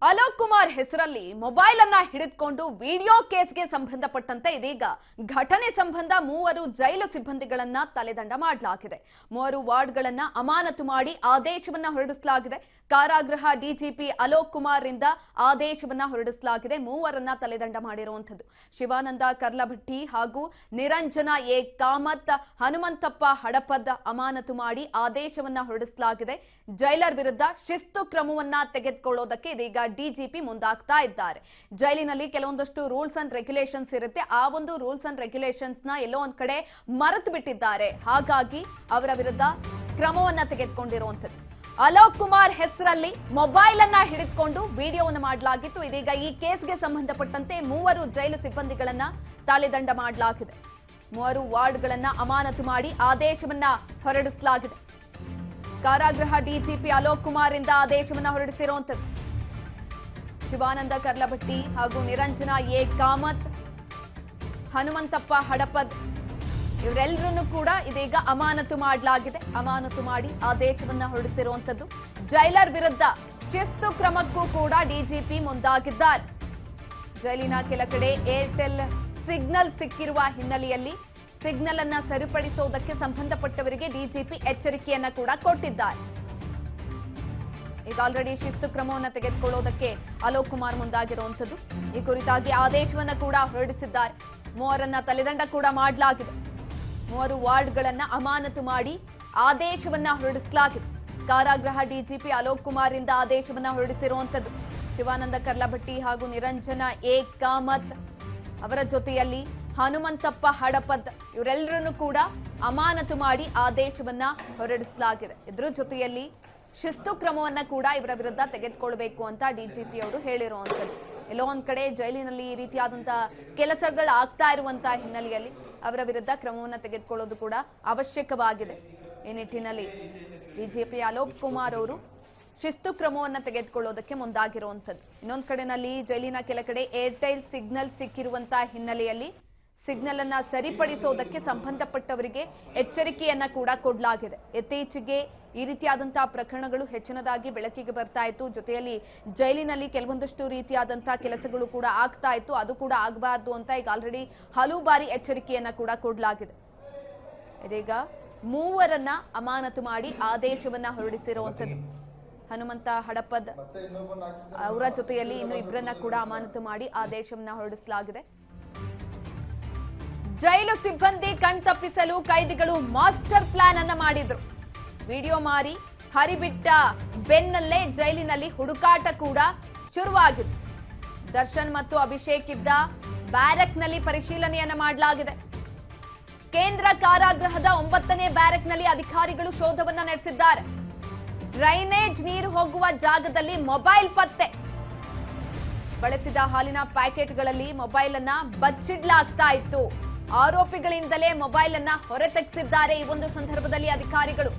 ಅಲೋಕ್ ಕುಮಾರ್ ಹೆಸರಲ್ಲಿ ಮೊಬೈಲ್ ಅನ್ನ ಹಿಡಿದುಕೊಂಡು ವಿಡಿಯೋ ಕೇಸ್ಗೆ ಸಂಬಂಧಪಟ್ಟಂತೆ ಇದೀಗ ಘಟನೆ ಸಂಬಂಧ ಮೂವರು ಜೈಲು ಸಿಬ್ಬಂದಿಗಳನ್ನ ತಲೆದಂಡ ಮಾಡಲಾಗಿದೆ. ಮೂವರು ವಾರ್ಡ್ಗಳನ್ನ ಅಮಾನತು ಮಾಡಿ ಆದೇಶವನ್ನ ಹೊರಡಿಸಲಾಗಿದೆ. ಕಾರಾಗೃಹ ಡಿಜಿಪಿ ಅಲೋಕ್ ಕುಮಾರ್ ಇಂದ ಆದೇಶವನ್ನ ಹೊರಡಿಸಲಾಗಿದೆ. ಮೂವರನ್ನ ತಲೆದಂಡ ಮಾಡಿರುವಂತದ್ದು ಶಿವಾನಂದ ಕರ್ಲಭಟ್ಟಿ ಹಾಗೂ ನಿರಂಜನ ಎ ಕಾಮತ್, ಹನುಮಂತಪ್ಪ ಹಡಪದ್ ಅಮಾನತು ಮಾಡಿ ಆದೇಶವನ್ನ ಹೊರಡಿಸಲಾಗಿದೆ. ಜೈಲರ್ ವಿರುದ್ಧ ಶಿಸ್ತು ಕ್ರಮವನ್ನ ತೆಗೆದುಕೊಳ್ಳೋದಕ್ಕೆ ಇದೀಗ ಡಿಜಿಪಿ ಮುಂದಾಗ್ತಾ ಇದ್ದಾರೆ. ಜೈಲಿನಲ್ಲಿ ಕೆಲವೊಂದಷ್ಟು ರೂಲ್ಸ್ ಅಂಡ್ ರೆಗ್ಯುಲೇಷನ್ಸ್ ಇರುತ್ತೆ. ಆ ಒಂದು ರೂಲ್ಸ್ ಅಂಡ್ ರೆಗ್ಯುಲೇಷನ್ಸ್ ನ ಎಲ್ಲೋ ಒಂದ್ ಕಡೆ ಮರೆತು ಬಿಟ್ಟಿದ್ದಾರೆ. ಹಾಗಾಗಿ ಅವರ ವಿರುದ್ಧ ಕ್ರಮವನ್ನ ತೆಗೆದುಕೊಂಡಿರುವಂತದ್ದು. ಅಲೋಕ್ ಕುಮಾರ್ ಹೆಸರಲ್ಲಿ ಮೊಬೈಲ್ ಅನ್ನ ಹಿಡಿದುಕೊಂಡು ವಿಡಿಯೋವನ್ನು ಮಾಡಲಾಗಿತ್ತು. ಇದೀಗ ಈ ಕೇಸ್ಗೆ ಸಂಬಂಧಪಟ್ಟಂತೆ ಮೂವರು ಜೈಲು ಸಿಬ್ಬಂದಿಗಳನ್ನ ತಾಳಿದಂಡ ಮಾಡಲಾಗಿದೆ. ಮೂವರು ವಾರ್ಡ್ಗಳನ್ನ ಅಮಾನತು ಮಾಡಿ ಆದೇಶವನ್ನ ಹೊರಡಿಸಲಾಗಿದೆ. ಕಾರಾಗೃಹ ಡಿಜಿಪಿ ಅಲೋಕ್ ಕುಮಾರ್ ಇಂದ ಆದೇಶವನ್ನ ಹೊರಡಿಸಿರುವಂತದ್ದು. ಶಿವಾನಂದ ಕರ್ಲಭಟ್ಟಿ ಹಾಗೂ ನಿರಂಜನ ಎ ಕಾಮತ್, ಹನುಮಂತಪ್ಪ ಹಡಪದ್ ಇವರೆಲ್ಲರನ್ನು ಕೂಡ ಇದೀಗ ಅಮಾನತು ಮಾಡಲಾಗಿದೆ. ಅಮಾನತು ಮಾಡಿ ಆದೇಶವನ್ನ ಹೊರಡಿಸಿರುವಂತದ್ದು. ಜೈಲರ್ ವಿರುದ್ಧ ಶಿಸ್ತು ಕ್ರಮಕ್ಕೂ ಕೂಡ ಡಿಜಿಪಿ ಮುಂದಾಗಿದ್ದಾರೆ. ಜೈಲಿನ ಕೆಲ ಕಡೆ ಏರ್ಟೆಲ್ ಸಿಗ್ನಲ್ ಸಿಕ್ಕಿರುವ ಹಿನ್ನೆಲೆಯಲ್ಲಿ ಸಿಗ್ನಲ್ ಅನ್ನ ಸರಿಪಡಿಸುವುದಕ್ಕೆ ಸಂಬಂಧಪಟ್ಟವರಿಗೆ ಡಿಜಿಪಿ ಎಚ್ಚರಿಕೆಯನ್ನ ಕೂಡ ಕೊಟ್ಟಿದ್ದಾರೆ. ಈಗ ಆಲ್ರೆಡಿ ಶಿಸ್ತು ಕ್ರಮವನ್ನು ತೆಗೆದುಕೊಳ್ಳೋದಕ್ಕೆ ಅಲೋಕ್ ಕುಮಾರ್ ಮುಂದಾಗಿರುವಂತದ್ದು. ಈ ಕುರಿತಾಗಿ ಆದೇಶವನ್ನ ಕೂಡ ಹೊರಡಿಸಿದ್ದಾರೆ. ಮೂವರನ್ನ ತಲೆದಂಡ ಕೂಡ ಮಾಡಲಾಗಿದೆ. ಮೂವರು ವಾರ್ಡ್ಗಳನ್ನ ಅಮಾನತು ಮಾಡಿ ಆದೇಶವನ್ನ ಹೊರಡಿಸಲಾಗಿದೆ. ಕಾರಾಗೃಹ ಡಿಜಿಪಿ ಅಲೋಕ್ ಕುಮಾರ್ ಇಂದ ಆದೇಶವನ್ನ ಹೊರಡಿಸಿರುವಂತದ್ದು. ಶಿವಾನಂದ ಕರ್ಲಭಟ್ಟಿ ಹಾಗೂ ನಿರಂಜನ ಎ ಕಾಮತ್ ಅವರ ಜೊತೆಯಲ್ಲಿ ಹನುಮಂತಪ್ಪ ಹಡಪದ್ ಇವರೆಲ್ಲರನ್ನು ಕೂಡ ಅಮಾನತು ಮಾಡಿ ಆದೇಶವನ್ನ ಹೊರಡಿಸಲಾಗಿದೆ. ಇದ್ರ ಜೊತೆಯಲ್ಲಿ ಶಿಸ್ತು ಕ್ರಮವನ್ನ ಕೂಡ ಇವರ ವಿರುದ್ಧ ತೆಗೆದುಕೊಳ್ಬೇಕು ಅಂತ ಡಿಜಿಪಿ ಅವರು ಹೇಳಿರುವಂತದ್ದು. ಎಲ್ಲೋ ಒಂದ್ ಕಡೆ ಜೈಲಿನಲ್ಲಿ ಈ ರೀತಿಯಾದಂತಹ ಕೆಲಸಗಳು ಆಗ್ತಾ ಇರುವಂತಹ ಹಿನ್ನೆಲೆಯಲ್ಲಿ ಅವರ ವಿರುದ್ಧ ಕ್ರಮವನ್ನ ತೆಗೆದುಕೊಳ್ಳೋದು ಕೂಡ ಅವಶ್ಯಕವಾಗಿದೆ. ಈ ನಿಟ್ಟಿನಲ್ಲಿ ಡಿಜಿಪಿ ಅಲೋಕ್ ಕುಮಾರ್ ಅವರು ಶಿಸ್ತು ಕ್ರಮವನ್ನ ತೆಗೆದುಕೊಳ್ಳೋದಕ್ಕೆ ಮುಂದಾಗಿರುವಂತದ್ದು. ಇನ್ನೊಂದ್ ಕಡೆನಲ್ಲಿ ಜೈಲಿನ ಕೆಲ ಕಡೆ ಏರ್ಟೆಲ್ ಸಿಗ್ನಲ್ ಸಿಕ್ಕಿರುವಂತಹ ಹಿನ್ನೆಲೆಯಲ್ಲಿ ಸಿಗ್ನಲ್ ಅನ್ನ ಸರಿಪಡಿಸೋದಕ್ಕೆ ಸಂಬಂಧಪಟ್ಟವರಿಗೆ ಎಚ್ಚರಿಕೆಯನ್ನ ಕೂಡ ಕೊಡಲಾಗಿದೆ. ಇತ್ತೀಚೆಗೆ ಈ ರೀತಿಯಾದಂತಹ ಪ್ರಕರಣಗಳು ಹೆಚ್ಚಿನದಾಗಿ ಬೆಳಕಿಗೆ ಬರ್ತಾ ಇತ್ತು. ಜೊತೆಯಲ್ಲಿ ಜೈಲಿನಲ್ಲಿ ಕೆಲವೊಂದಷ್ಟು ರೀತಿಯಾದಂತಹ ಕೆಲಸಗಳು ಕೂಡ ಆಗ್ತಾ ಇತ್ತು. ಅದು ಕೂಡ ಆಗಬಾರ್ದು ಅಂತ ಈಗ ಆಲ್ರೆಡಿ ಹಲವು ಬಾರಿ ಎಚ್ಚರಿಕೆಯನ್ನ ಕೂಡ ಕೊಡಲಾಗಿದೆ. ಇದೀಗ ಮೂವರನ್ನ ಅಮಾನತು ಮಾಡಿ ಆದೇಶವನ್ನ ಹೊರಡಿಸಿರುವಂತದ್ದು. ಹನುಮಂತ ಹಡಪದ್ ಅವರ ಜೊತೆಯಲ್ಲಿ ಇನ್ನು ಇಬ್ಬರನ್ನ ಕೂಡ ಅಮಾನತು ಮಾಡಿ ಆದೇಶವನ್ನ ಹೊರಡಿಸಲಾಗಿದೆ. ಜೈಲು ಸಿಬ್ಬಂದಿ ಕಣ್ತಪ್ಪಿಸಲು ಕೈದಿಗಳು ಮಾಸ್ಟರ್ ಪ್ಲಾನ್ ಅನ್ನ ಮಾಡಿದ್ರು. ವಿಡಿಯೋ ಮಾರಿ ಹರಿಬಿಟ್ಟ ಬೆನ್ನಲ್ಲೇ ಜೈಲಿನಲ್ಲಿ ಹುಡುಕಾಟ ಕೂಡ ಶುರುವಾಗಿತ್ತು. ದರ್ಶನ್ ಮತ್ತು ಅಭಿಷೇಕ್ ಇದ್ದ ಬ್ಯಾರಕ್ನಲ್ಲಿ ಪರಿಶೀಲನೆಯನ್ನ ಮಾಡಲಾಗಿದೆ. ಕೇಂದ್ರ ಕಾರಾಗೃಹದ 9ನೇ ಬ್ಯಾರಕ್ನಲ್ಲಿ ಅಧಿಕಾರಿಗಳು ಶೋಧವನ್ನ ನಡೆಸಿದ್ದಾರೆ. ಡ್ರೈನೇಜ್ ನೀರು ಹೋಗುವ ಜಾಗದಲ್ಲಿ ಮೊಬೈಲ್ ಪತ್ತೆ. ಬಳಸಿದ ಹಾಲಿನ ಪ್ಯಾಕೆಟ್ಗಳಲ್ಲಿ ಮೊಬೈಲ್ ಅನ್ನ ಬಚ್ಚಿಡ್ಲಾಗ್ತಾ ಇತ್ತು. ಆರೋಪಿಗಳಿಂದಲೇ ಮೊಬೈಲ್ ಅನ್ನ ಹೊರತೆಗೆಸಿದ್ದಾರೆ. ಈ ಒಂದು ಸಂದರ್ಭದಲ್ಲಿ ಅಧಿಕಾರಿಗಳು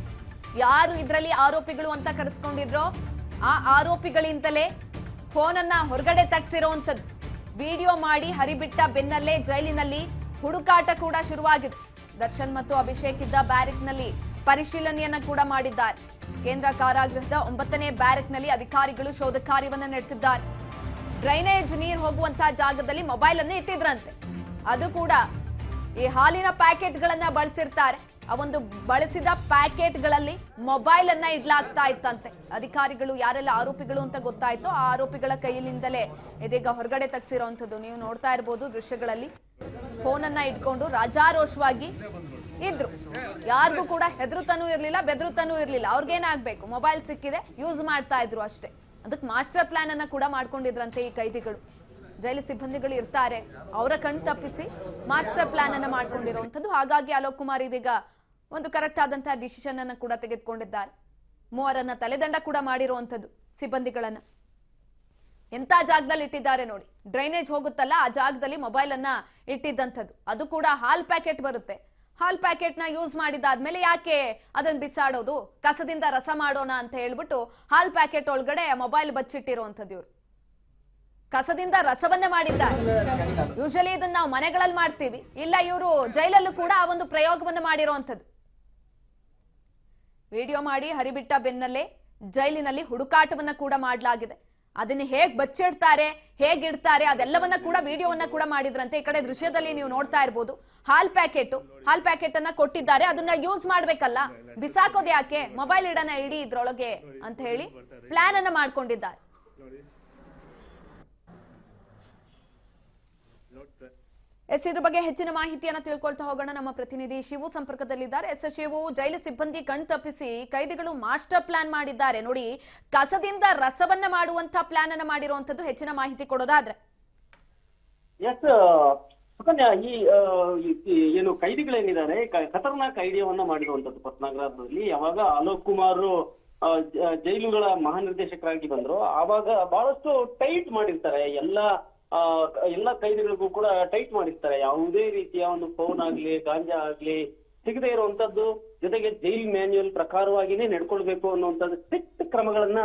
ಯಾರು ಇದರಲ್ಲಿ ಆರೋಪಿಗಳು ಅಂತ ಕರೆಸ್ಕೊಂಡಿದ್ರೋ ಆ ಆರೋಪಿಗಳಿಂದಲೇ ಫೋನ್ ಅನ್ನ ಹೊರಗಡೆ ತೆಗೆಸಿರುವಂತದ್ದು. ವಿಡಿಯೋ ಮಾಡಿ ಹರಿಬಿಟ್ಟ ಬೆನ್ನಲ್ಲೇ ಜೈಲಿನಲ್ಲಿ ಹುಡುಕಾಟ ಕೂಡ ಶುರುವಾಗಿದೆ. ದರ್ಶನ್ ಮತ್ತು ಅಭಿಷೇಕ್ ಇದ್ದ ಬ್ಯಾರಕ್ನಲ್ಲಿ ಪರಿಶೀಲನೆಯನ್ನ ಕೂಡ ಮಾಡಿದ್ದಾರೆ. ಕೇಂದ್ರ ಕಾರಾಗೃಹದ 9ನೇ ಬ್ಯಾರಕ್ನಲ್ಲಿ ಅಧಿಕಾರಿಗಳು ಶೋಧ ಕಾರ್ಯವನ್ನ ನಡೆಸಿದ್ದಾರೆ. ಡ್ರೈನೇಜ್ ನೀರು ಹೋಗುವಂತಹ ಜಾಗದಲ್ಲಿ ಮೊಬೈಲ್ ಅನ್ನು ಇಟ್ಟಿದ್ರಂತೆ. ಅದು ಕೂಡ ಈ ಹಾಲಿನ ಪ್ಯಾಕೆಟ್ಗಳನ್ನ ಬಳಸಿರ್ತಾರೆ. ಆ ಒಂದು ಬಳಸಿದ ಪ್ಯಾಕೆಟ್ಗಳಲ್ಲಿ ಮೊಬೈಲ್ ಅನ್ನ ಇಡ್ಲಾಗ್ತಾ ಇತ್ತಂತೆ. ಅಧಿಕಾರಿಗಳು ಯಾರೆಲ್ಲ ಆರೋಪಿಗಳು ಅಂತ ಗೊತ್ತಾಯ್ತು ಆ ಆರೋಪಿಗಳ ಕೈಯಿಂದಲೇ ಇದೀಗ ಹೊರಗಡೆ ತೆಗೆಸಿರುವಂತದ್ದು. ನೀವು ನೋಡ್ತಾ ಇರಬಹುದು ದೃಶ್ಯಗಳಲ್ಲಿ ಫೋನ್ ಅನ್ನ ಇಟ್ಕೊಂಡು ರಾಜಾರೋಷವಾಗಿ ಇದ್ರು. ಯಾರಿಗೂ ಕೂಡ ಹೆದರುತನೂ ಇರ್ಲಿಲ್ಲ, ಬೆದರುತನೂ ಇರ್ಲಿಲ್ಲ. ಅವ್ರಿಗೇನಾಗ್ಬೇಕು, ಮೊಬೈಲ್ ಸಿಕ್ಕಿದೆ, ಯೂಸ್ ಮಾಡ್ತಾ ಇದ್ರು ಅಷ್ಟೇ. ಅದಕ್ಕೆ ಮಾಸ್ಟರ್ ಪ್ಲಾನ್ ಅನ್ನ ಕೂಡ ಮಾಡ್ಕೊಂಡಿದ್ರಂತೆ ಈ ಕೈದಿಗಳು. ಜೈಲು ಸಿಬ್ಬಂದಿಗಳು ಇರ್ತಾರೆ, ಅವರ ಕಣ್ ತಪ್ಪಿಸಿ ಮಾಸ್ಟರ್ ಪ್ಲಾನ್ ಅನ್ನ ಮಾಡ್ಕೊಂಡಿರುವಂತದ್ದು. ಹಾಗಾಗಿ ಅಲೋಕ್ ಕುಮಾರ್ ಇದೀಗ ಒಂದು ಕರೆಕ್ಟ್ ಆದಂತಹ ಡಿಸಿಷನ್ ಅನ್ನ ಕೂಡ ತೆಗೆದುಕೊಂಡಿದ್ದಾರೆ. ಮೂವರನ್ನ ತಲೆದಂಡ ಕೂಡ ಮಾಡಿರುವಂತದ್ದು ಸಿಬ್ಬಂದಿಗಳನ್ನ. ಎಂತ ಜಾಗದಲ್ಲಿ ಇಟ್ಟಿದ್ದಾರೆ ನೋಡಿ. ಡ್ರೈನೇಜ್ ಹೋಗುತ್ತಲ್ಲ ಆ ಜಾಗದಲ್ಲಿ ಮೊಬೈಲ್ ಅನ್ನ ಇಟ್ಟಿದ್ದಂಥದ್ದು. ಅದು ಕೂಡ ಹಾಲ್ ಪ್ಯಾಕೆಟ್ ಬರುತ್ತೆ. ಹಾಲ್ ಪ್ಯಾಕೆಟ್ ನ ಯೂಸ್ ಮಾಡಿದಾದ್ಮೇಲೆ ಯಾಕೆ ಅದನ್ನ ಬಿಸಾಡೋದು, ಕಸದಿಂದ ರಸ ಮಾಡೋಣ ಅಂತ ಹೇಳ್ಬಿಟ್ಟು ಹಾಲ್ ಪ್ಯಾಕೆಟ್ ಒಳಗಡೆ ಮೊಬೈಲ್ ಬಚ್ಚಿಟ್ಟಿರುವಂತದ್ದು. ಇವರು ಕಸದಿಂದ ರಸವನ್ನೇ ಮಾಡಿದ್ದಾರೆ. ಯೂಶಲಿ ಇದನ್ನ ನಾವು ಮನೆಗಳಲ್ಲಿ ಮಾಡ್ತೀವಿ, ಇಲ್ಲ ಇವರು ಜೈಲಲ್ಲೂ ಕೂಡ ಆ ಒಂದು ಪ್ರಯೋಗವನ್ನು ಮಾಡಿರುವಂತದ್ದು. ವಿಡಿಯೋ ಮಾಡಿ ಹರಿಬಿಟ್ಟ ಬೆನ್ನಲ್ಲೇ ಜೈಲಿನಲ್ಲಿ ಹುಡುಕಾಟವನ್ನ ಕೂಡ ಮಾಡಲಾಗಿದೆ. ಅದನ್ನ ಹೇಗ್ ಬಚ್ಚಿಡ್ತಾರೆ, ಹೇಗಿಡ್ತಾರೆ ಅದೆಲ್ಲವನ್ನ ಕೂಡ ವಿಡಿಯೋವನ್ನ ಕೂಡ ಮಾಡಿದ್ರಂತೆ. ಈ ಕಡೆ ದೃಶ್ಯದಲ್ಲಿ ನೀವು ನೋಡ್ತಾ ಇರ್ಬೋದು, ಹಾಲ್ ಪ್ಯಾಕೆಟ್ ಅನ್ನ ಕೊಟ್ಟಿದ್ದಾರೆ. ಅದನ್ನ ಯೂಸ್ ಮಾಡ್ಬೇಕಲ್ಲ, ಬಿಸಾಕೋದು ಯಾಕೆ, ಮೊಬೈಲ್ ಇಡಿ ಇದ್ರೊಳಗೆ ಅಂತ ಹೇಳಿ ಪ್ಲಾನ್ ಅನ್ನ ಮಾಡ್ಕೊಂಡಿದ್ದಾರೆ. ಇದ್ರ ಬಗ್ಗೆ ಹೆಚ್ಚಿನ ಮಾಹಿತಿಯನ್ನ ತಿಳ್ಕೊಳ್ತಾ ಹೋಗೋಣ. ನಮ್ಮ ಪ್ರತಿನಿಧಿ ಶಿವು ಸಂಪರ್ಕದಲ್ಲಿದ್ದಾರೆ. ಶಿವು, ಜೈಲು ಸಿಬ್ಬಂದಿ ಕಣ್ ತಪ್ಪಿಸಿ ಕೈದಿಗಳು ಮಾಸ್ಟರ್ ಪ್ಲಾನ್ ಮಾಡಿದ್ದಾರೆ ನೋಡಿ, ಕಸದಿಂದ ರಸವನ್ನ ಮಾಡುವಂತ ಪ್ಲಾನ್ ಅನ್ನ ಮಾಡಿರುವಂತದ್ದು. ಹೆಚ್ಚಿನ ಮಾಹಿತಿ ಕೊಡೋದಾದ್ರೆ? ಎಸ್ ಸುಕನ್ಯಾ, ಈ ಏನು ಕೈದಿಗಳೇನಿದ್ದಾರೆ ಖತರ್ನಾಕ್ ಐಡಿಯಾವನ್ನ ಮಾಡಿರುವಂತದ್ದು ಹೊಸನಗರದಲ್ಲಿ. ಯಾವಾಗ ಅಲೋಕ್ ಕುಮಾರ್ ಜೈಲುಗಳ ಮಹಾನಿರ್ದೇಶಕರಾಗಿ ಬಂದ್ರು, ಆವಾಗ ಬಹಳಷ್ಟು ಟೈಟ್ ಮಾಡಿರ್ತಾರೆ. ಎಲ್ಲ ಕೈದಿಗಳಿಗೂ ಕೂಡ ಟೈಟ್ ಮಾಡಿರ್ತಾರೆ. ಯಾವುದೇ ರೀತಿಯ ಒಂದು ಫೋನ್ ಆಗ್ಲಿ, ಗಾಂಜಾ ಆಗ್ಲಿ ಸಿಗದೆ ಇರುವಂತದ್ದು, ಜೊತೆಗೆ ಜೈಲ್ ಮ್ಯಾನ್ಯುಯಲ್ ಪ್ರಕಾರವಾಗಿನೇ ನಡ್ಕೊಳ್ಬೇಕು ಅನ್ನುವಂಥದ್ದು ಸ್ಟ್ರಿಕ್ಟ್ ಕ್ರಮಗಳನ್ನ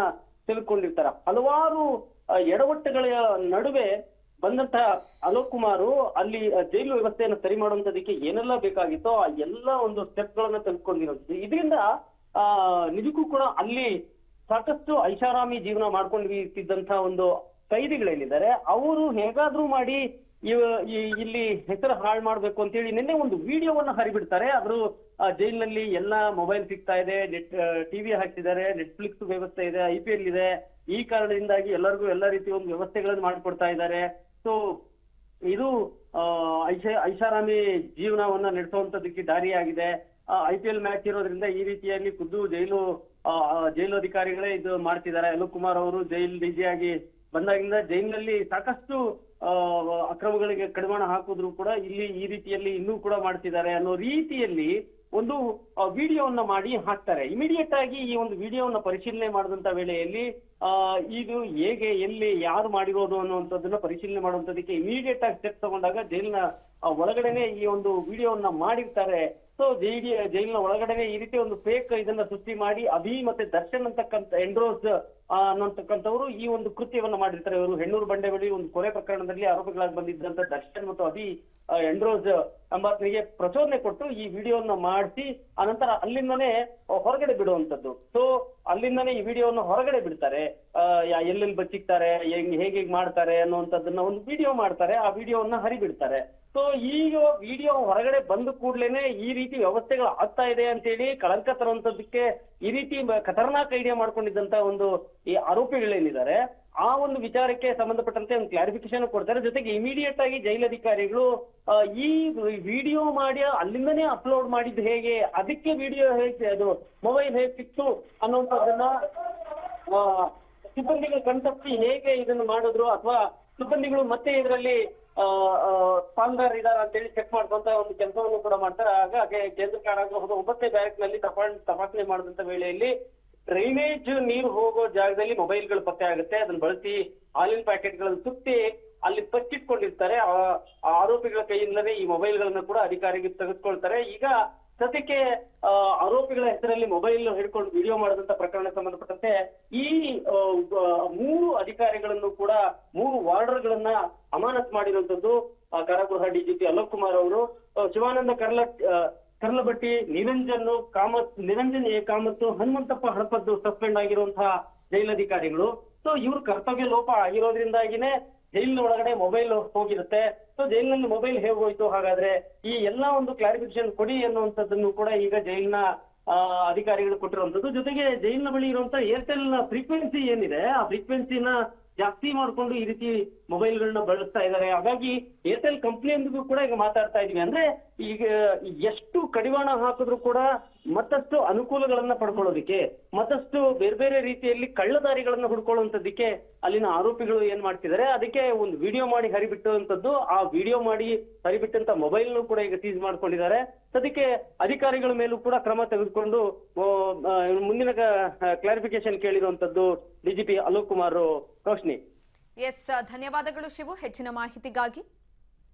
ತೆಗೆದುಕೊಂಡಿರ್ತಾರೆ. ಹಲವಾರು ಎಡವಟ್ಟುಗಳ ನಡುವೆ ಬಂದಂತ ಅಲೋಕ್ ಕುಮಾರ್ ಅಲ್ಲಿ ಜೈಲು ವ್ಯವಸ್ಥೆಯನ್ನು ಸರಿ ಮಾಡುವಂತದಕ್ಕೆ ಏನೆಲ್ಲ ಬೇಕಾಗಿತ್ತೋ ಆ ಎಲ್ಲ ಒಂದು ಸ್ಟೆಪ್ ಗಳನ್ನ ತೆಗೆದುಕೊಂಡಿರೋದು. ಇದರಿಂದ ನಿಜಕ್ಕೂ ಕೂಡ ಅಲ್ಲಿ ಸಾಕಷ್ಟು ಐಷಾರಾಮಿ ಜೀವನ ಮಾಡ್ಕೊಂಡಿದ್ದಂತ ಒಂದು ಕೈದಿಗಳೇನಿದ್ದಾರೆ ಅವರು ಹೇಗಾದ್ರೂ ಮಾಡಿ ಇಲ್ಲಿ ಹೆಸರು ಹಾಳು ಮಾಡ್ಬೇಕು ಅಂತ ಹೇಳಿ ನಿನ್ನೆ ಒಂದು ವಿಡಿಯೋವನ್ನ ಹರಿಬಿಡ್ತಾರೆ. ಆದ್ರೂ ಜೈಲಿನಲ್ಲಿ ಎಲ್ಲಾ ಮೊಬೈಲ್ ಸಿಗ್ತಾ ಇದೆ, ಟಿವಿ ಹಾಕ್ತಿದ್ದಾರೆ, ನೆಟ್ಫ್ಲಿಕ್ಸ್ ವ್ಯವಸ್ಥೆ ಇದೆ, IPL ಇದೆ. ಈ ಕಾರಣದಿಂದಾಗಿ ಎಲ್ಲರಿಗೂ ಎಲ್ಲ ರೀತಿಯ ಒಂದು ವ್ಯವಸ್ಥೆಗಳನ್ನು ಮಾಡಿಕೊಡ್ತಾ ಇದ್ದಾರೆ. ಸೊ ಇದು ಐಷಾರಾಮಿ ಜೀವನವನ್ನ ನಡೆಸುವಂತದಕ್ಕೆ ದಾರಿಯಾಗಿದೆ. IPL ಮ್ಯಾಚ್ ಇರೋದ್ರಿಂದ ಈ ರೀತಿಯಲ್ಲಿ ಖುದ್ದು ಜೈಲು ಅಧಿಕಾರಿಗಳೇ ಇದು ಮಾಡ್ತಿದ್ದಾರೆ. ಅಲೋಕ್ ಕುಮಾರ್ ಅವರು ಜೈಲ್ DG ಆಗಿ ಬಂದಾಗಿಂದ ಜೈಲಿನಲ್ಲಿ ಸಾಕಷ್ಟು ಅಕ್ರಮಗಳಿಗೆ ಕಡಿವಾಣ ಹಾಕಿದ್ರು ಕೂಡ ಇಲ್ಲಿ ಈ ರೀತಿಯಲ್ಲಿ ಇನ್ನೂ ಕೂಡ ಮಾಡ್ತಿದ್ದಾರೆ ಅನ್ನೋ ರೀತಿಯಲ್ಲಿ ಒಂದು ವಿಡಿಯೋವನ್ನ ಮಾಡಿ ಹಾಕ್ತಾರೆ. ಇಮಿಡಿಯೇಟ್ ಆಗಿ ಈ ಒಂದು ವಿಡಿಯೋವನ್ನ ಪರಿಶೀಲನೆ ಮಾಡಿದಂತ ವೇಳೆಯಲ್ಲಿ ಇದು ಹೇಗೆ, ಎಲ್ಲಿ, ಯಾರು ಮಾಡಿರೋದು ಅನ್ನುವಂಥದ್ದನ್ನ ಪರಿಶೀಲನೆ ಮಾಡುವಂತದಕ್ಕೆ ಇಮಿಡಿಯೇಟ್ ಆಗಿ ಸ್ಟೆಪ್ ತಗೊಂಡಾಗ ಜೈಲಿನ ಒಳಗಡೆನೆ ಈ ಒಂದು ವಿಡಿಯೋವನ್ನ ಮಾಡಿರ್ತಾರೆ. ಸೊ ಜೈಲಿನ ಒಳಗಡೆನೆ ಈ ರೀತಿ ಒಂದು ಫೇಕ್ ಇದನ್ನ ಸೃಷ್ಟಿ ಮಾಡಿ ಅಭಿ ಮತ್ತೆ ದರ್ಶನ್ ಅಂತಕ್ಕಂಥ ಎಂಡ್ರೋಸ್ ಅನ್ನೋತಕ್ಕಂಥವ್ರು ಈ ಒಂದು ಕೃತ್ಯವನ್ನ ಮಾಡಿರ್ತಾರೆ. ಇವರು ಹೆಣ್ಣೂರು ಬಂಡೆ ಬಳಿ ಒಂದು ಕೊಲೆ ಪ್ರಕರಣದಲ್ಲಿ ಆರೋಪಿಗಳಾಗಿ ಬಂದಿದ್ದಂತ ದರ್ಶನ್ ಮತ್ತು ಅಭಿ ಎಂಡ್ರೋಸ್ ಎಂಬಾತನಿಗೆ ಪ್ರಚೋದನೆ ಕೊಟ್ಟು ಈ ವಿಡಿಯೋವನ್ನ ಮಾಡಿಸಿ ಅನಂತರ ಅಲ್ಲಿಂದನೇ ಹೊರಗಡೆ ಬಿಡುವಂತದ್ದು. ಸೊ ಅಲ್ಲಿಂದನೇ ಈ ವಿಡಿಯೋವನ್ನು ಹೊರಗಡೆ ಬಿಡ್ತಾರೆ. ಎಲ್ಲೆಲ್ಲಿ ಬಚ್ಚಿಕ್ತಾರೆ, ಹೇಗೆ ಮಾಡ್ತಾರೆ ಅನ್ನುವಂಥದ್ದನ್ನ ಒಂದು ವಿಡಿಯೋ ಮಾಡ್ತಾರೆ. ಆ ವಿಡಿಯೋವನ್ನ ಹರಿಬಿಡ್ತಾರೆ. ಸೊ ಈಗ ವಿಡಿಯೋ ಹೊರಗಡೆ ಬಂದ ಕೂಡ್ಲೇನೆ ಈ ರೀತಿ ವ್ಯವಸ್ಥೆಗಳು ಆಗ್ತಾ ಇದೆ ಅಂತೇಳಿ ಕಳಂಕ ತರುವಂತದಕ್ಕೆ ಈ ರೀತಿ ಖತರ್ನಾಕ್ ಐಡಿಯಾ ಮಾಡ್ಕೊಂಡಿದ್ದಂತ ಒಂದು ಈ ಆರೋಪಿಗಳೇನಿದ್ದಾರೆ ಆ ಒಂದು ವಿಚಾರಕ್ಕೆ ಸಂಬಂಧಪಟ್ಟಂತೆ ಒಂದು ಕ್ಲಾರಿಫಿಕೇಶನ್ ಕೊಡ್ತಾರೆ. ಜೊತೆಗೆ ಇಮಿಡಿಯೇಟ್ ಆಗಿ ಜೈಲಧಿಕಾರಿಗಳು ಈ ವಿಡಿಯೋ ಮಾಡಿ ಅಲ್ಲಿಂದನೇ ಅಪ್ಲೋಡ್ ಮಾಡಿದ್ದು ಹೇಗೆ, ಅದಕ್ಕೆ ವಿಡಿಯೋ ಹೇಗೆ, ಅದು ಮೊಬೈಲ್ ಹೇಗೆ ಸಿಕ್ತು ಅನ್ನುವಂಥದ್ದನ್ನ ಸಿಬ್ಬಂದಿಗಳು ಕಣ್ತಪ್ಪಿ ಹೇಗೆ ಇದನ್ನು ಮಾಡಿದ್ರು ಅಥವಾ ಸಿಬ್ಬಂದಿಗಳು ಮತ್ತೆ ಇದರಲ್ಲಿ ಪಾಲ್ದಾರ್ ಇದಾರ ಅಂತೇಳಿ ಚೆಕ್ ಮಾಡುವಂತ ಒಂದು ಕೆಲಸವನ್ನು ಕೂಡ ಮಾಡ್ತಾರೆ. ಹಾಗಾಗಿ ಕೇಂದ್ರ ಕಾರಾಗೃಹದ 9ನೇ ಬ್ಯಾರಕ್ ನಲ್ಲಿ ತಪಾಸಣೆ ಮಾಡಿದಂತ ವೇಳೆಯಲ್ಲಿ ಡ್ರೈನೇಜ್ ನೀರು ಹೋಗೋ ಜಾಗದಲ್ಲಿ ಮೊಬೈಲ್ಗಳು ಪತ್ತೆ ಆಗುತ್ತೆ. ಅದನ್ನ ಬಳಸಿ ಹಾಲಿನ ಪ್ಯಾಕೆಟ್ಗಳನ್ನು ಸುತ್ತಿ ಅಲ್ಲಿ ಬಚ್ಚಿಟ್ಕೊಂಡಿರ್ತಾರೆ. ಆರೋಪಿಗಳ ಕೈಯಿಂದಲೇ ಈ ಮೊಬೈಲ್ಗಳನ್ನ ಕೂಡ ಅಧಿಕಾರಿಗೆ ತೆಗೆದುಕೊಳ್ತಾರೆ. ಈಗ ಸದ್ಯಕ್ಕೆ ಆರೋಪಿಗಳ ಹೆಸರಲ್ಲಿ ಮೊಬೈಲ್ ಹಿಡ್ಕೊಂಡು ವಿಡಿಯೋ ಮಾಡಿದಂತ ಪ್ರಕರಣ ಸಂಬಂಧಪಟ್ಟಂತೆ ಈ 3 ಅಧಿಕಾರಿಗಳನ್ನು ಕೂಡ 3 ವಾರ್ಡರ್ಗಳನ್ನ ಅಮಾನತ್ ಮಾಡಿರುವಂತದ್ದು ಕಾರಾಗೃಹ DGP ಅಲೋಕ್ ಕುಮಾರ್ ಅವರು. ಶಿವಾನಂದ ಕರ್ಲಬಟ್ಟಿ, ನಿರಂಜನ್ ಎ ಕಾಮತ್, ಹನುಮಂತಪ್ಪ ಹಳಪದ್ದು ಸಸ್ಪೆಂಡ್ ಆಗಿರುವಂತಹ ಜೈಲಧಿಕಾರಿಗಳು. ಸೊ ಇವ್ರ ಕರ್ತವ್ಯ ಲೋಪ ಆಗಿರೋದ್ರಿಂದಾಗಿನೇ ಜೈಲಿನ ಒಳಗಡೆ ಮೊಬೈಲ್ ಹೋಗಿರುತ್ತೆ. ಸೊ ಜೈಲಿನಲ್ಲಿ ಮೊಬೈಲ್ ಹೇಗೆ ಹೋಯ್ತು, ಹಾಗಾದ್ರೆ ಈ ಎಲ್ಲಾ ಒಂದು ಕ್ಲಾರಿಫಿಕೇಶನ್ ಕೊಡಿ ಅನ್ನುವಂಥದ್ದನ್ನು ಕೂಡ ಈಗ ಜೈಲಿನ ಅಧಿಕಾರಿಗಳು ಕೊಟ್ಟಿರುವಂತದ್ದು. ಜೊತೆಗೆ ಜೈಲಿನ ಬಳಿ ಇರುವಂತಹ ಏರ್ಟೆಲ್ ಫ್ರೀಕ್ವೆನ್ಸಿ ಏನಿದೆ ಆ ಫ್ರೀಕ್ವೆನ್ಸಿನ ಜಾಸ್ತಿ ಮಾಡ್ಕೊಂಡು ಈ ರೀತಿ ಮೊಬೈಲ್ಗಳನ್ನ ಬಳಸ್ತಾ ಇದ್ದಾರೆ. ಹಾಗಾಗಿ ಏರ್ಟೆಲ್ ಕಂಪ್ನಿಯೊಂದಿಗೂ ಕೂಡ ಈಗ ಮಾತಾಡ್ತಾ ಇದೀವಿ. ಅಂದ್ರೆ ಈಗ ಎಷ್ಟು ಕಡಿವಾಣ ಹಾಕಿದ್ರು ಕೂಡ ಮತ್ತಷ್ಟು ಅನುಕೂಲಗಳನ್ನ ಪಡ್ಕೊಳ್ಳೋದಿಕ್ಕೆ, ಮತ್ತಷ್ಟು ಬೇರೆ ಬೇರೆ ರೀತಿಯಲ್ಲಿ ಕಳ್ಳದಾರಿಗಳನ್ನ ಹುಡ್ಕೊಳ್ಳುವಂತದ್ದಕ್ಕೆ ಅಲ್ಲಿನ ಆರೋಪಿಗಳು ಏನ್ ಮಾಡ್ತಿದ್ದಾರೆ, ಅದಕ್ಕೆ ಒಂದು ವಿಡಿಯೋ ಮಾಡಿ ಹರಿಬಿಟ್ಟುವಂತದ್ದು. ಆ ವಿಡಿಯೋ ಮಾಡಿ ಹರಿಬಿಟ್ಟಂತ ಮೊಬೈಲ್ ಕೂಡ ಈಗ ಸೀಸ್ ಮಾಡ್ಕೊಂಡಿದ್ದಾರೆ. ಅದಕ್ಕೆ ಅಧಿಕಾರಿಗಳ ಮೇಲೂ ಕೂಡ ಕ್ರಮ ತೆಗೆದುಕೊಂಡು ಮುಂದಿನ ಕ್ಲಾರಿಫಿಕೇಶನ್ ಕೇಳಿರುವಂತದ್ದು DGP ಅಲೋಕ್ ಕುಮಾರ್ ರೋಶ್ನಿ. ಎಸ್, ಧನ್ಯವಾದಗಳು ಶಿವು ಹೆಚ್ಚಿನ ಮಾಹಿತಿಗಾಗಿ.